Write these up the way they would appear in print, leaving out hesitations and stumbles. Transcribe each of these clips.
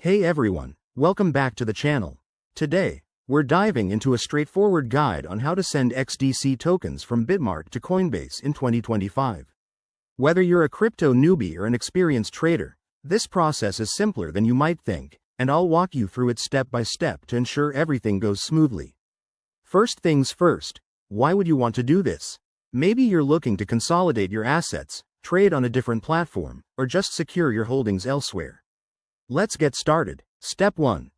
Hey everyone, welcome back to the channel. Today, we're diving into a straightforward guide on how to send XDC tokens from Bitmart to Coinbase in 2025. Whether you're a crypto newbie or an experienced trader, this process is simpler than you might think, and I'll walk you through it step by step to ensure everything goes smoothly. First things first, why would you want to do this? Maybe you're looking to consolidate your assets, trade on a different platform, or just secure your holdings elsewhere. Let's get started. Step 1.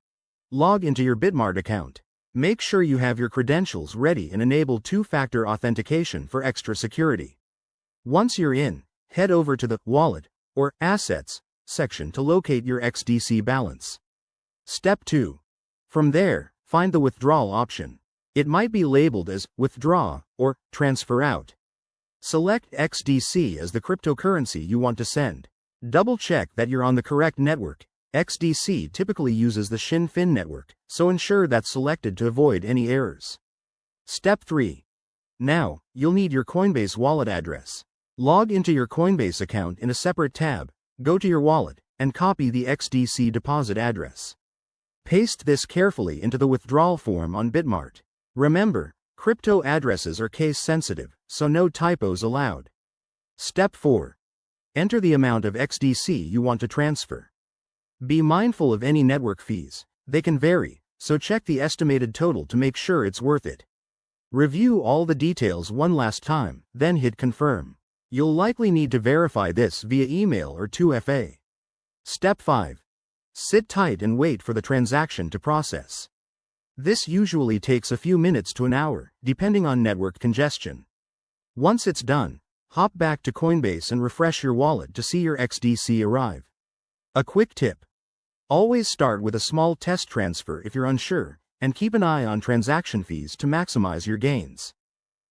Log into your Bitmart account. Make sure you have your credentials ready and enable two-factor authentication for extra security. Once you're in, head over to the Wallet or Assets section to locate your XDC balance. Step 2. From there, find the Withdrawal option. It might be labeled as Withdraw or Transfer Out. Select XDC as the cryptocurrency you want to send. Double-check that you're on the correct network. XDC typically uses the Shin-Fin network, so ensure that's selected to avoid any errors. Step 3. Now, you'll need your Coinbase wallet address. Log into your Coinbase account in a separate tab, go to your wallet, and copy the XDC deposit address. Paste this carefully into the withdrawal form on Bitmart. Remember, crypto addresses are case-sensitive, so no typos allowed. Step 4. Enter the amount of XDC you want to transfer. Be mindful of any network fees. They can vary, so check the estimated total to make sure it's worth it. Review all the details one last time, then hit confirm. You'll likely need to verify this via email or 2FA. Step 5. Sit tight and wait for the transaction to process. This usually takes a few minutes to an hour, depending on network congestion. Once it's done, hop back to Coinbase and refresh your wallet to see your XDC arrive. A quick tip. Always start with a small test transfer if you're unsure, and keep an eye on transaction fees to maximize your gains.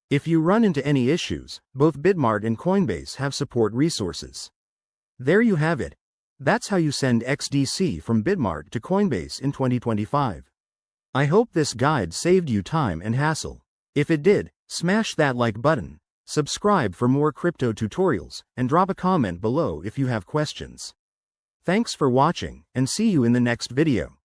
If you run into any issues, both Bitmart and Coinbase have support resources. There you have it. That's how you send XDC from Bitmart to Coinbase in 2025. I hope this guide saved you time and hassle. If it did, smash that like button, subscribe for more crypto tutorials, and drop a comment below if you have questions. Thanks for watching, and see you in the next video.